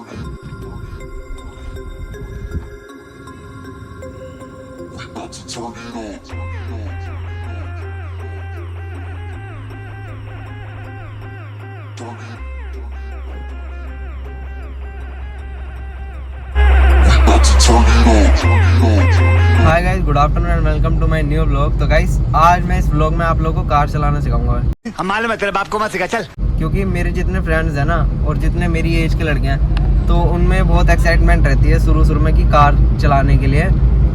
Hi guys, good afternoon and welcome to my new vlog. तो guys आज मैं इस व्लॉग में आप लोगों को कार चलाना सिखाऊंगा। हम मालूम है तेरे बाप को मत सिखा चल। क्योंकि मेरे जितने फ्रेंड्स हैं ना और जितने मेरी एज के लड़के हैं तो उनमें बहुत एक्साइटमेंट रहती है शुरू में कि कार चलाने के लिए।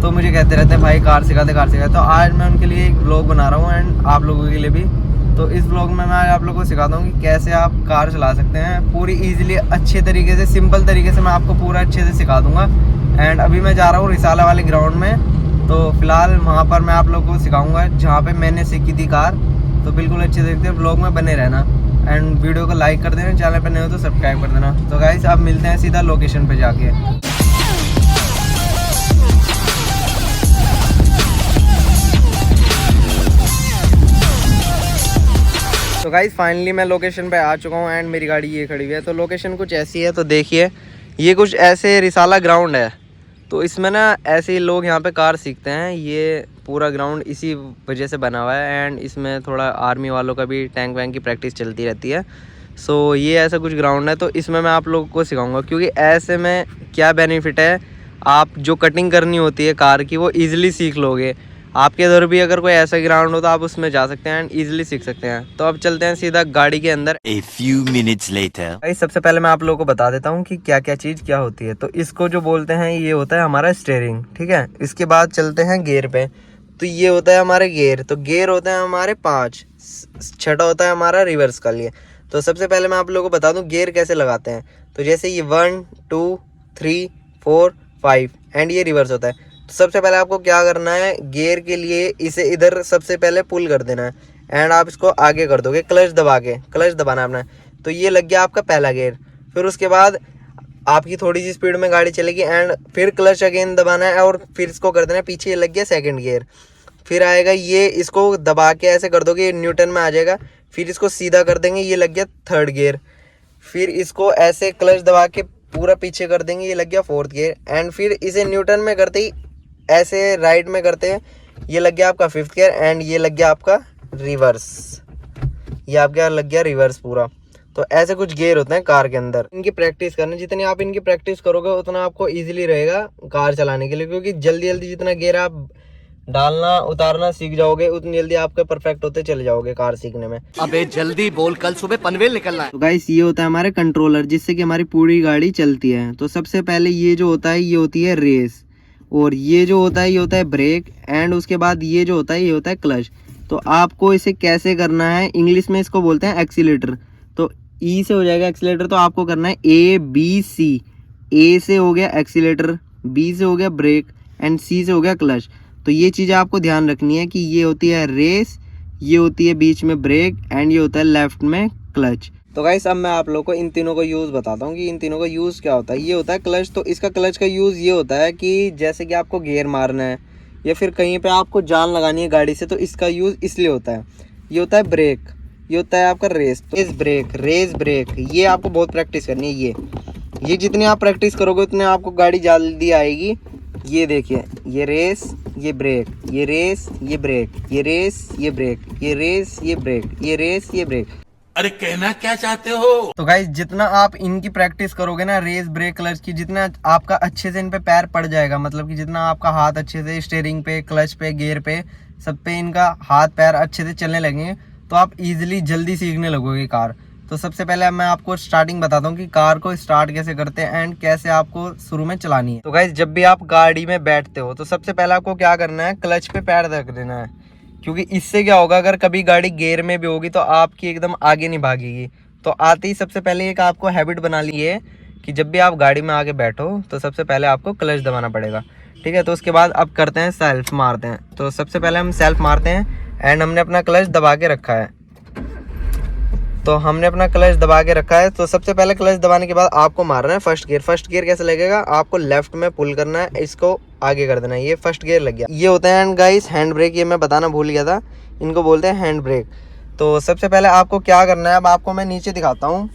तो मुझे कहते रहते हैं भाई कार सिखा दे। तो आज मैं उनके लिए एक व्लॉग बना रहा हूँ एंड आप लोगों के लिए भी। तो इस व्लॉग में मैं आप लोगों को सिखाता हूँ कि कैसे आप कार चला सकते हैं पूरी ईजिली, अच्छे तरीके से, सिंपल तरीके से मैं आपको पूरा अच्छे से सिखा दूँगा। एंड अभी मैं जा रहा हूँ रिसाला वाले ग्राउंड में। तो फिलहाल वहाँ पर मैं आप लोगों को सिखाऊंगा जहाँ पे मैंने सीखी थी कार। तो बिल्कुल अच्छे से देखते हैं, व्लॉग में बने रहना एंड वीडियो को लाइक कर देना, चैनल पर नए हो तो सब्सक्राइब कर देना। तो गाइस अब मिलते हैं सीधा लोकेशन पे जाके। तो गाइस फाइनली मैं लोकेशन पे आ चुका हूँ एंड मेरी गाड़ी ये खड़ी हुई है। तो लोकेशन कुछ ऐसी है, तो देखिए ये कुछ ऐसे रिसाला ग्राउंड है। तो इसमें ना ऐसे ही लोग यहाँ पे कार सीखते हैं। ये पूरा ग्राउंड इसी वजह से बना हुआ है एंड इसमें थोड़ा आर्मी वालों का भी टैंक वैंक की प्रैक्टिस चलती रहती है। सो ये ऐसा कुछ ग्राउंड है। तो इसमें मैं आप लोगों को सिखाऊंगा क्योंकि ऐसे में क्या बेनिफिट है, आप जो कटिंग करनी होती है कार की वो ईज़िली सीख लोगे। आपके इधर भी अगर कोई ऐसा ग्राउंड हो तो आप उसमें जा सकते हैं एंड ईजिली सीख सकते हैं। तो अब चलते हैं सीधा गाड़ी के अंदर। A few minutes later. सबसे पहले मैं आप लोगों को बता देता हूँ कि क्या क्या चीज़ क्या होती है। तो इसको जो बोलते हैं ये होता है हमारा स्टीयरिंग, ठीक है। इसके बाद चलते हैं गियर पे। तो ये होता है हमारे गियर। तो गियर होते हैं हमारे 5। छठा होता है हमारा रिवर्स का लिए। तो सबसे पहले मैं आप लोगों को बता दूँ गियर कैसे लगाते हैं। तो जैसे ये 1 2 3 4 5 एंड ये रिवर्स होता है। तो सबसे पहले आपको क्या करना है, गियर के लिए इसे इधर सबसे पहले पुल कर देना है एंड आप इसको आगे कर दोगे क्लच दबा के। क्लच दबाना अपना। तो ये लग गया आपका पहला गियर। फिर उसके बाद आपकी थोड़ी सी स्पीड में गाड़ी चलेगी एंड फिर क्लच अगेन दबाना है और फिर इसको कर देना है पीछे। ये लग गया सेकंड गियर। फिर आएगा ये, इसको दबा के ऐसे कर दोगे, ये न्यूटन में आ जाएगा। फिर इसको सीधा कर देंगे, ये लग गया थर्ड गियर। फिर इसको ऐसे क्लच दबा के पूरा पीछे कर देंगे, ये लग गया फोर्थ गियर। एंड फिर इसे न्यूटन में करते ही ऐसे राइट में करते हैं, ये लग गया आपका फिफ्थ गियर एंड ये लग गया आपका रिवर्स। ये आपका लग गया रिवर्स पूरा। तो ऐसे कुछ गियर होते हैं कार के अंदर। इनकी प्रैक्टिस करना, जितनी आप इनकी प्रैक्टिस करोगे उतना आपको इजीली रहेगा कार चलाने के लिए। क्योंकि जल्दी जल्दी जितना गियर आप डालना उतारना सीख जाओगे उतनी जल्दी आपके परफेक्ट होते चले जाओगे कार सीखने में। अबे जल्दी बोल, कल सुबह पनवेल निकलना है। तो गाइस ये होता है हमारे कंट्रोलर, जिससे कि हमारी पूरी गाड़ी चलती है। तो सबसे पहले ये जो होता है ये होती है रेस, और ये जो होता है ये होता है ब्रेक, एंड उसके बाद ये जो होता है ये होता है क्लच। तो आपको इसे कैसे करना है, इंग्लिश में इसको बोलते हैं एक्सीलेटर। तो ई से हो जाएगा एक्सीलेटर। तो आपको करना है ABC। ए से हो गया एक्सीलेटर, बी से हो गया ब्रेक एंड सी से हो गया क्लच। तो ये चीज़ें आपको ध्यान रखनी है कि ये होती है रेस, ये होती है बीच में ब्रेक एंड ये होता है लेफ्ट में क्लच। तो गाइस अब मैं आप लोगों को इन तीनों का यूज़ बताता हूँ कि इन तीनों का यूज़ क्या होता है। ये होता है क्लच। तो इसका क्लच का यूज़ ये होता है कि जैसे कि आपको गियर मारना है या फिर कहीं पे आपको जान लगानी है गाड़ी से, तो इसका यूज़ इसलिए होता है। ये होता है ब्रेक, ये होता है आपका रेस ब्रेक, रेस ब्रेक। ये आपको बहुत प्रैक्टिस करनी है। ये जितनी आप प्रैक्टिस करोगे उतने आपको गाड़ी जल्दी आएगी। ये देखिए, ये रेस, ये ब्रेक, ये रेस, ये ब्रेक, ये रेस, ये ब्रेक, ये रेस, ये ब्रेक, ये रेस, ये ब्रेक। अरे कहना क्या चाहते हो? तो गाइस जितना आप इनकी प्रैक्टिस करोगे ना, रेस ब्रेक क्लच की, जितना आपका अच्छे से इन पे पैर पड़ जाएगा, मतलब कि जितना आपका हाथ अच्छे से स्टीयरिंग पे, क्लच पे, गियर पे, सब पे इनका हाथ पैर अच्छे से चलने लगेंगे, तो आप इजीली जल्दी सीखने लगोगे कार। तो सबसे पहले मैं आपको स्टार्टिंग बताता हूँ कि कार को स्टार्ट कैसे करते हैं एंड कैसे आपको शुरू में चलानी है। तो गाइस जब भी आप गाड़ी में बैठते हो तो सबसे पहले आपको क्या करना है, क्लच पे पैर रख देना है। क्योंकि इससे क्या होगा, अगर कभी गाड़ी गियर में भी होगी तो आपकी एकदम आगे नहीं भागेगी। तो आते ही सबसे पहले एक आपको हैबिट बना ली है कि जब भी आप गाड़ी में आगे बैठो तो सबसे पहले आपको क्लच दबाना पड़ेगा, ठीक है। तो उसके बाद अब करते हैं सेल्फ मारते हैं। तो सबसे पहले हम सेल्फ मारते हैं एंड हमने अपना क्लच दबा के रखा है। तो हमने अपना क्लच दबा के रखा है। तो सबसे पहले क्लच दबाने के बाद आपको मारना है फर्स्ट गियर। फर्स्ट गियर कैसे लगेगा, आपको लेफ्ट में पुल करना है, इसको आगे कर देना है। ये फर्स्ट गियर लग गया। ये होता है गाइस हैंड ब्रेक, ये मैं बताना भूल गया था, इनको बोलते हैं हैंड ब्रेक। तो सबसे पहले आपको क्या करना है, अब आपको मैं नीचे दिखाता हूँ।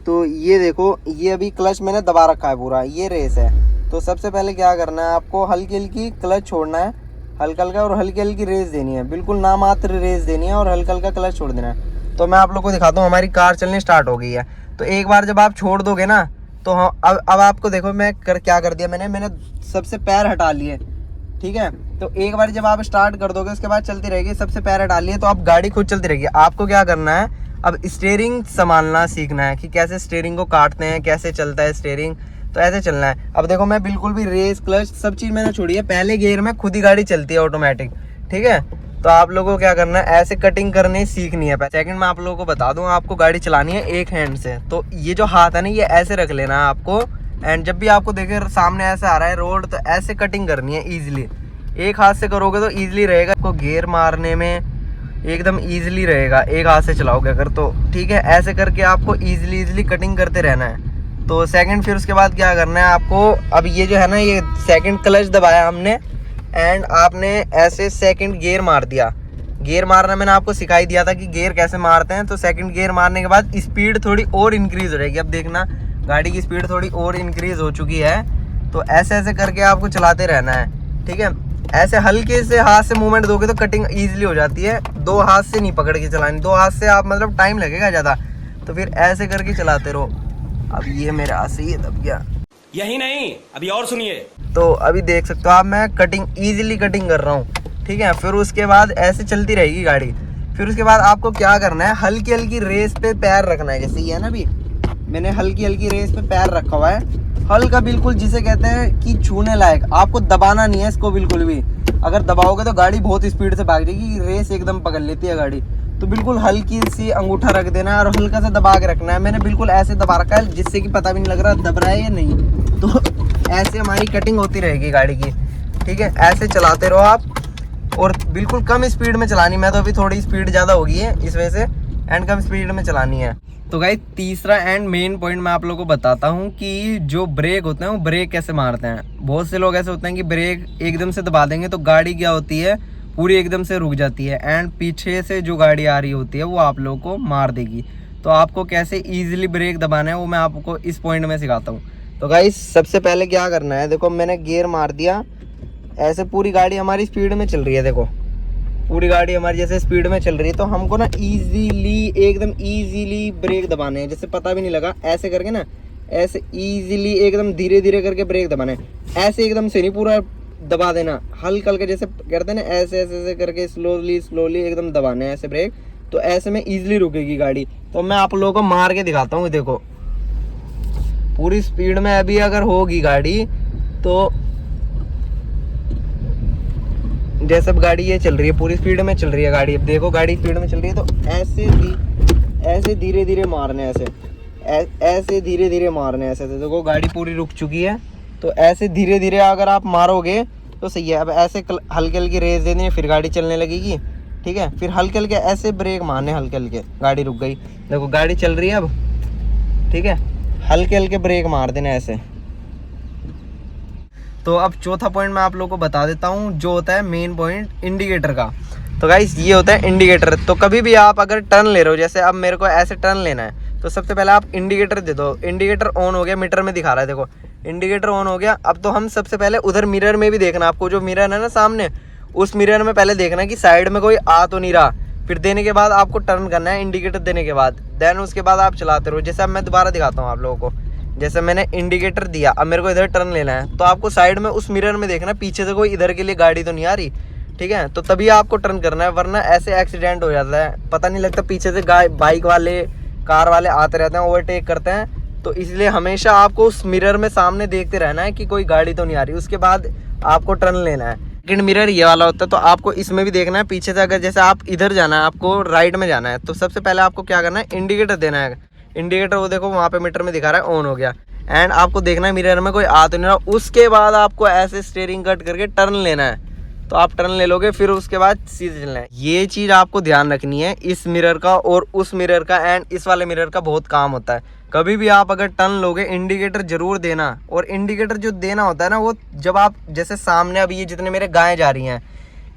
तो ये देखो, ये अभी क्लच मैंने दबा रखा है पूरा, ये रेस है। तो सबसे पहले क्या करना है, आपको हल्की हल्की क्लच छोड़ना है, हल्का हल्का, और हल्की हल्की रेस देनी है, बिल्कुल नामात्र रेस देनी है, और हल्का हल्का क्लच छोड़ देना है। तो मैं आप लोग को दिखाता हूँ, हमारी कार चलनी स्टार्ट हो गई है। तो एक बार जब आप छोड़ दोगे ना, तो अब आपको देखो मैं क्या कर दिया, मैंने सबसे पैर हटा लिए, ठीक है। तो एक बार जब आप स्टार्ट कर दोगे, उसके बाद चलती रहेगी, सबसे पैर हटा लिए, तो अब गाड़ी खुद चलती रहेगी। आपको क्या करना है, अब स्टीयरिंग संभालना सीखना है कि कैसे स्टीयरिंग को काटते हैं, कैसे चलता है स्टीयरिंग, तो ऐसे चलना है। अब देखो मैं बिल्कुल भी रेस क्लच सब चीज़ मैंने छोड़ी है, पहले गियर में खुद ही गाड़ी चलती है ऑटोमेटिक, ठीक है। तो आप लोगों को क्या करना है, ऐसे कटिंग करनी सीखनी है। सेकंड मैं आप लोगों को बता दूं, आपको गाड़ी चलानी है एक हैंड से, तो ये जो हाथ है ना, ये ऐसे रख लेना है आपको। एंड जब भी आपको देखे सामने ऐसे आ रहा है रोड, तो ऐसे कटिंग करनी है ईजिली। एक हाथ से करोगे तो ईजिली रहेगा, आपको गियर मारने में एकदम ईजिली रहेगा, एक हाथ से चलाओगे अगर तो, ठीक है। ऐसे करके आपको ईजिली कटिंग करते रहना है। तो सेकंड, फिर उसके बाद क्या करना है आपको, अब ये जो है ना, ये सेकंड क्लच दबाया हमने, एंड आपने ऐसे सेकंड गियर मार दिया। गियर मारना मैंने आपको सिखाई दिया था कि गियर कैसे मारते हैं। तो सेकंड गियर मारने के बाद स्पीड थोड़ी और इंक्रीज हो जाएगी। अब देखना, गाड़ी की स्पीड थोड़ी और इंक्रीज हो चुकी है। तो ऐसे ऐसे करके आपको चलाते रहना है, ठीक है। ऐसे हल्के से हाथ से मूवमेंट दोगे तो कटिंग ईजिली हो जाती है। दो हाथ से नहीं पकड़ के चलानी, दो हाथ से आप मतलब टाइम लगेगा ज़्यादा, तो फिर ऐसे करके चलाते रहो। अब ये मेरे हाथ से ये दब गया, यही नहीं अभी और सुनिए। तो अभी देख सकते हो आप, मैं कटिंग ईजिली कटिंग कर रहा हूँ, ठीक है। फिर उसके बाद ऐसे चलती रहेगी गाड़ी। फिर उसके बाद आपको क्या करना है, हल्की हल्की रेस पे पैर रखना है। जैसे ये है ना, अभी मैंने हल्की हल्की रेस पे पैर रखा हुआ है, हल्का बिल्कुल, जिसे कहते हैं कि छूने लायक। आपको दबाना नहीं है इसको बिल्कुल भी, अगर दबाओगे तो गाड़ी बहुत स्पीड से भाग जाएगी, रेस एकदम पकड़ लेती है गाड़ी। तो बिल्कुल हल्की सी अंगूठा रख देना है और हल्का सा दबा के रखना है। मैंने बिल्कुल ऐसे दबा रखा है जिससे कि पता भी नहीं लग रहा दब रहा है या नहीं। तो ऐसे हमारी कटिंग होती रहेगी गाड़ी की, ठीक है। ऐसे चलाते रहो आप, और बिल्कुल कम स्पीड में चलानी। मैं तो अभी थोड़ी स्पीड ज़्यादा हो गई है इस वजह से, एंड कम स्पीड में चलानी है। तो गाइस, तीसरा एंड मेन पॉइंट मैं आप लोगों को बताता हूँ कि जो ब्रेक होते हैं वो ब्रेक कैसे मारते हैं। बहुत से लोग ऐसे होते हैं कि ब्रेक एकदम से दबा देंगे तो गाड़ी क्या होती है, पूरी एकदम से रुक जाती है, एंड पीछे से जो गाड़ी आ रही होती है वो आप लोगों को मार देगी। तो आपको कैसे ईजिली ब्रेक दबाना है वो मैं आपको इस पॉइंट में सिखाता हूँ। तो गाइस, सबसे पहले क्या करना है, देखो मैंने गियर मार दिया, ऐसे पूरी गाड़ी हमारी स्पीड में चल रही है, देखो पूरी गाड़ी हमारी जैसे स्पीड में चल रही है। तो हमको ना इजीली, एकदम इजीली ब्रेक दबाने हैं, जैसे पता भी नहीं लगा, ऐसे करके ना, ऐसे इजीली एकदम धीरे धीरे करके ब्रेक दबाने हैं। ऐसे एकदम से नहीं पूरा दबा देना, हल्का हल्का जैसे करते हैं ना, ऐसे ऐसे ऐसे करके स्लोली एकदम दबाने हैं ऐसे ब्रेक। तो ऐसे में इजीली रुकेगी गाड़ी। तो मैं आप लोगों को मार के दिखाता हूँ, देखो पूरी स्पीड में अभी अगर होगी गाड़ी, तो जैसे अब गाड़ी ये चल रही है, पूरी स्पीड में चल रही है गाड़ी, अब देखो गाड़ी स्पीड में चल रही है, तो ऐसे धीरे धीरे मारने, ऐसे धीरे धीरे मारने, ऐसे देखो गाड़ी पूरी रुक चुकी है। तो ऐसे धीरे धीरे अगर आप मारोगे तो सही है। अब ऐसे हल्के हल्के रेस दे देनी, फिर गाड़ी चलने लगेगी, ठीक है। फिर हल्के हल्के ऐसे ब्रेक मारने, हल्के हल्के, गाड़ी रुक गई, देखो गाड़ी चल रही है अब, ठीक है। हल्के हल्के ब्रेक मार देना ऐसे। तो अब चौथा पॉइंट मैं आप लोगों को बता देता हूँ, जो होता है मेन पॉइंट इंडिकेटर का। तो गाइस, ये होता है इंडिकेटर। तो कभी भी आप अगर टर्न ले रहे हो, जैसे अब मेरे को ऐसे टर्न लेना है, तो सबसे पहले आप इंडिकेटर दे दो। इंडिकेटर ऑन हो गया, मीटर में दिखा रहा है, देखो इंडिकेटर ऑन हो गया। अब तो हम सबसे पहले उधर मिरर में भी देखना, आपको जो मिरर है ना सामने, उस मिरर में पहले देखना कि साइड में कोई आ तो नहीं रहा। फिर देने के बाद आपको टर्न करना है इंडिकेटर देने के बाद, देन उसके बाद आप चलाते रहो। जैसे अब मैं दोबारा दिखाता हूँ आप लोगों को, जैसे मैंने इंडिकेटर दिया, अब मेरे को इधर टर्न लेना है, तो आपको साइड में उस मिरर में देखना पीछे से कोई इधर के लिए गाड़ी तो नहीं आ रही, ठीक है। तो तभी आपको टर्न करना है, वरना ऐसे एक्सीडेंट हो जाता है, पता नहीं लगता, पीछे से बाइक वाले, कार वाले आते रहते हैं, ओवरटेक करते हैं। तो इसलिए हमेशा आपको उस मिरर में सामने देखते रहना है कि कोई गाड़ी तो नहीं आ रही, उसके बाद आपको टर्न लेना है। सेकंड मिरर ये वाला होता है, तो आपको इसमें भी देखना है पीछे से, अगर जैसे आप इधर जाना है, आपको राइट में जाना है, तो सबसे पहले आपको क्या करना है, इंडिकेटर देना है। इंडिकेटर वो देखो वहाँ पे मीटर में दिखा रहा है ऑन हो गया, एंड आपको देखना है मिरर में कोई आ तो नहीं रहा। उसके बाद आपको ऐसे स्टीयरिंग कट करके टर्न लेना है, तो आप टर्न ले लोगे, फिर उसके बाद सीधे चलना है। ये चीज़ आपको ध्यान रखनी है, इस मिरर का और उस मिरर का एंड इस वाले मिरर का बहुत काम होता है। कभी भी आप अगर टर्न लोगे, इंडिकेटर जरूर देना। और इंडिकेटर जो देना होता है ना, वो जब आप जैसे सामने अभी ये जितने मेरे गायें जा रही हैं,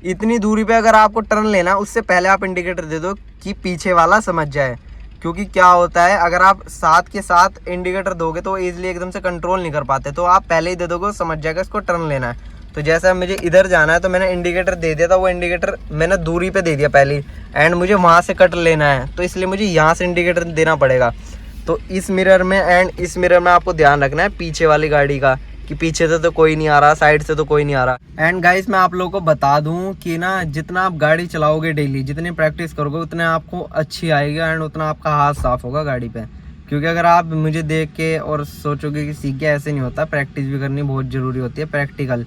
इतनी दूरी पे अगर आपको टर्न लेना, उससे पहले आप इंडिकेटर दे दो कि पीछे वाला समझ जाए। क्योंकि क्या होता है, अगर आप साथ के साथ इंडिकेटर दोगे तो ईजिली एकदम से कंट्रोल नहीं कर पाते, तो आप पहले ही दे दोगे, समझ जाएगा इसको टर्न लेना है। तो जैसा मुझे इधर जाना है तो मैंने इंडिकेटर दे दिया था, वो इंडिकेटर मैंने दूरी पे दे दिया पहले ही, एंड मुझे वहाँ से कट लेना है, तो इसलिए मुझे यहाँ से इंडिकेटर देना पड़ेगा। तो इस मिरर में एंड इस मिरर में आपको ध्यान रखना है पीछे वाली गाड़ी का, कि पीछे से तो कोई नहीं आ रहा, साइड से तो कोई नहीं आ रहा। एंड गाइस मैं आप लोगों को बता दूं कि ना, जितना आप गाड़ी चलाओगे डेली, जितनी प्रैक्टिस करोगे उतने आपको अच्छी आएगी एंड उतना आपका हाथ साफ होगा गाड़ी पे। क्योंकि अगर आप मुझे देख के और सोचोगे कि सीख के, ऐसे नहीं होता, प्रैक्टिस भी करनी बहुत ज़रूरी होती है। प्रैक्टिकल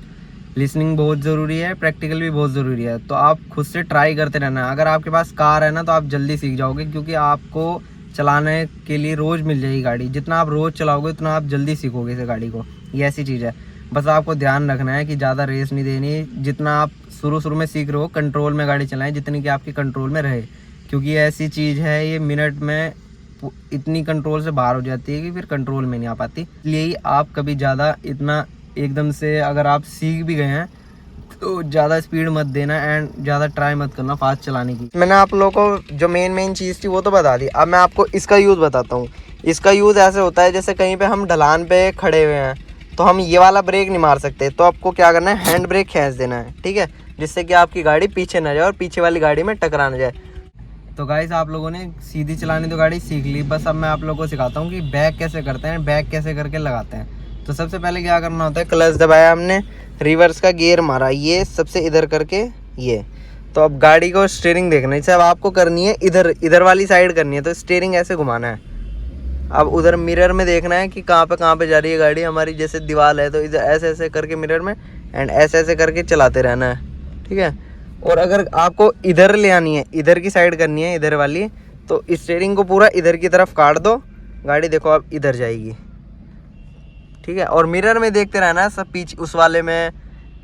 लिसनिंग बहुत ज़रूरी है, प्रैक्टिकल भी बहुत ज़रूरी है। तो आप खुद से ट्राई करते रहना। अगर आपके पास कार है ना तो आप जल्दी सीख जाओगे, क्योंकि आपको चलाने के लिए रोज़ मिल जाएगी गाड़ी। जितना आप रोज़ चलाओगे उतना आप जल्दी सीखोगे इस गाड़ी को। ये ऐसी चीज़ है, बस आपको ध्यान रखना है कि ज़्यादा रेस नहीं देनी। जितना आप शुरू में सीख रहे हो, कंट्रोल में गाड़ी चलाएं, जितनी कि आपकी कंट्रोल में रहे। क्योंकि ये ऐसी चीज़ है, ये मिनट में इतनी कंट्रोल से बाहर हो जाती है कि फिर कंट्रोल में नहीं आ पाती। इसलिए ही आप कभी ज़्यादा इतना एकदम से, अगर आप सीख भी गए हैं तो ज़्यादा स्पीड मत देना एंड ज़्यादा ट्राई मत करना फास्ट चलाने की। मैंने आप लोगों को जो मेन चीज़ थी वो तो बता दी। अब मैं आपको इसका यूज़ बताता हूँ। इसका यूज़ ऐसे होता है, जैसे कहीं पे हम ढलान पे खड़े हुए हैं तो हम ये वाला ब्रेक नहीं मार सकते, तो आपको क्या करना है, हैंड ब्रेक खींच देना है, ठीक है, जिससे कि आपकी गाड़ी पीछे ना जाए और पीछे वाली गाड़ी में टकरा ना जाए। तो गाइस आप लोगों ने सीधी चलानी तो गाड़ी सीख ली, बस अब मैं आप लोगों को सिखाता हूँ कि बैक कैसे करते हैं, बैक कैसे करके लगाते हैं। तो सबसे पहले क्या करना होता है, क्लच दबाया हमने, रिवर्स का गियर मारा, ये सबसे इधर करके ये। तो अब गाड़ी को स्टीयरिंग देखना है, जैसे अब आपको करनी है इधर वाली साइड करनी है, तो स्टीयरिंग ऐसे घुमाना है। अब उधर मिरर में देखना है कि कहाँ पे जा रही है गाड़ी हमारी। जैसे दीवार है तो इधर ऐसे ऐसे करके मिरर में एंड ऐसे ऐसे करके चलाते रहना है, ठीक है। और अगर आपको इधर ले आनी है, इधर की साइड करनी है, इधर वाली, तो स्टीयरिंग को पूरा इधर की तरफ काट दो, गाड़ी देखो अब इधर जाएगी, ठीक है। और मिरर में देखते रहना है सब, पीछे उस वाले में,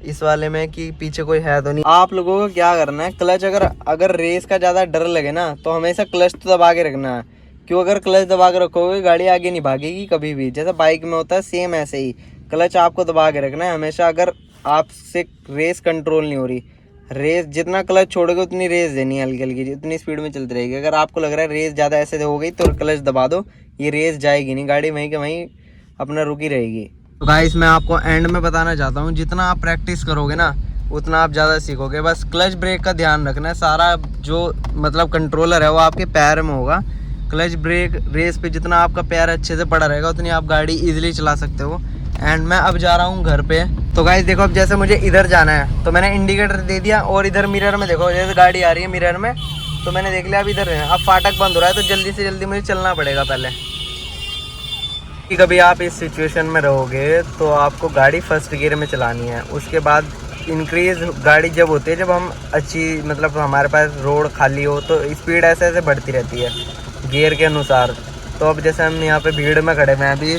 इस वाले में, कि पीछे कोई है तो नहीं। आप लोगों को क्या करना है, क्लच अगर रेस का ज़्यादा डर लगे ना तो हमेशा क्लच तो दबा के रखना है। क्यों, अगर क्लच दबा के रखोगे गाड़ी आगे नहीं भागेगी कभी भी। जैसा बाइक में होता है सेम ऐसे ही क्लच आपको दबा के रखना है हमेशा। अगर आपसे रेस कंट्रोल नहीं हो रही, रेस जितना क्लच छोड़ोगे उतनी रेस देनी है, हल्की हल्की उतनी स्पीड में चलती रहेगी। अगर आपको लग रहा है रेस ज़्यादा ऐसे हो गई तो क्लच दबा दो, ये रेस जाएगी नहीं, गाड़ी वहीं के वहीं अपना रुकी रहेगी। तो गाइस मैं आपको एंड में बताना चाहता हूँ, जितना आप प्रैक्टिस करोगे ना उतना आप ज़्यादा सीखोगे। बस क्लच ब्रेक का ध्यान रखना है, सारा जो मतलब कंट्रोलर है वो आपके पैर में होगा। क्लच ब्रेक रेस पे जितना आपका पैर अच्छे से पड़ा रहेगा उतनी आप गाड़ी इजीली चला सकते हो। एंड मैं अब जा रहा हूँ घर पे। तो गाइस देखो, अब जैसे मुझे इधर जाना है तो मैंने इंडिकेटर दे दिया, और इधर मिरर में देखो जैसे गाड़ी आ रही है मिरर में, तो मैंने देख लिया अब इधर है। अब फाटक बंद हो रहा है तो जल्दी से जल्दी मुझे चलना पड़ेगा पहले। कभी आप इस सिचुएशन में रहोगे तो आपको गाड़ी फर्स्ट गियर में चलानी है। उसके बाद इंक्रीज गाड़ी जब होती है, जब हम अच्छी मतलब हमारे पास रोड खाली हो तो स्पीड ऐसे ऐसे बढ़ती रहती है गियर के अनुसार। तो अब जैसे हम यहाँ पे भीड़ में खड़े हुए हैं अभी,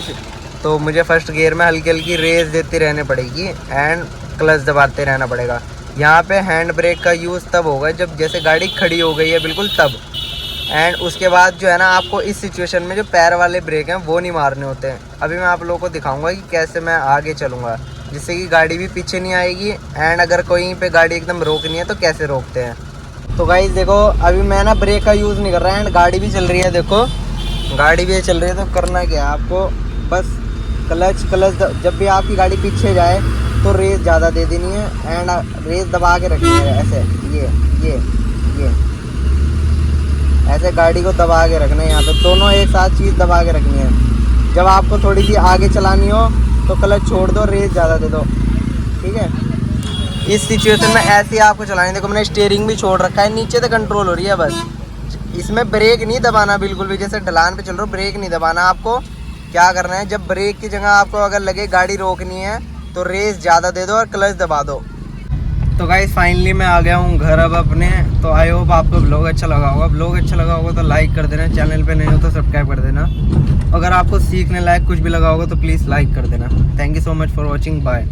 तो मुझे फर्स्ट गियर में हल्की हल्की रेस देती रहनी पड़ेगी एंड क्लच दबाते रहना पड़ेगा। यहाँ पे हैंड ब्रेक का यूज़ तब होगा जब जैसे गाड़ी खड़ी हो गई है बिल्कुल तब। एंड उसके बाद जो है ना, आपको इस सिचुएशन में जो पैर वाले ब्रेक हैं वो नहीं मारने होते हैं। अभी मैं आप लोगों को दिखाऊंगा कि कैसे मैं आगे चलूँगा, जिससे कि गाड़ी भी पीछे नहीं आएगी। एंड अगर कहीं पे गाड़ी एकदम रोकनी है तो कैसे रोकते हैं। तो गाइस देखो, अभी मैं ना ब्रेक का यूज़ नहीं कर रहा है एंड गाड़ी भी चल रही है। देखो गाड़ी भी चल रही है, तो करना क्या है आपको, बस क्लच जब भी आपकी गाड़ी पीछे जाए तो रेस ज़्यादा दे देनी है एंड रेस दबा के रखनी है ऐसे, ये ऐसे गाड़ी को दबा के रखना है। यहाँ पे दोनों एक साथ चीज़ दबा के रखनी है। जब आपको थोड़ी सी आगे चलानी हो तो क्लच छोड़ दो, रेस ज़्यादा दे दो, ठीक है। इस सिचुएशन में ऐसे ही आपको चलानी। देखो मैंने स्टीयरिंग भी छोड़ रखा है, नीचे से कंट्रोल हो रही है बस। इसमें ब्रेक नहीं दबाना बिल्कुल भी, जैसे ढलान पे चल रहे हो ब्रेक नहीं दबाना। आपको क्या करना है, जब ब्रेक की जगह आपको अगर लगे गाड़ी रोकनी है तो रेस ज़्यादा दे दो और क्लच दबा दो। तो गाइस फाइनली मैं आ गया हूँ घर अब अपने। तो आई होप आपको ब्लॉग अच्छा लगा होगा। ब्लॉग अच्छा लगा होगा तो लाइक कर देना, चैनल पे नहीं हो तो सब्सक्राइब कर देना। अगर आपको सीखने लायक कुछ भी लगा होगा तो प्लीज़ लाइक कर देना। Thank you so much for watching, bye.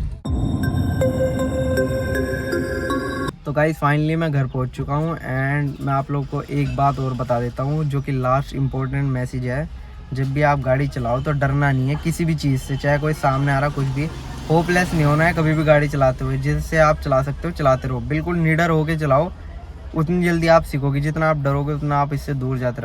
तो गाइस फाइनली मैं घर पहुँच चुका हूँ एंड मैं आप लोग को एक बात और बता देता हूँ, जो कि लास्ट इम्पोर्टेंट मैसेज है। जब भी आप गाड़ी चलाओ तो डरना नहीं है किसी भी चीज़ से, चाहे कोई सामने आ रहा कुछ भी। होपलेस नहीं होना है कभी भी गाड़ी चलाते हुए। जिससे आप चला सकते हो चलाते रहो, बिल्कुल निडर होके चलाओ। उतनी जल्दी आप सीखोगे, जितना आप डरोगे उतना आप इससे दूर जाते रहो।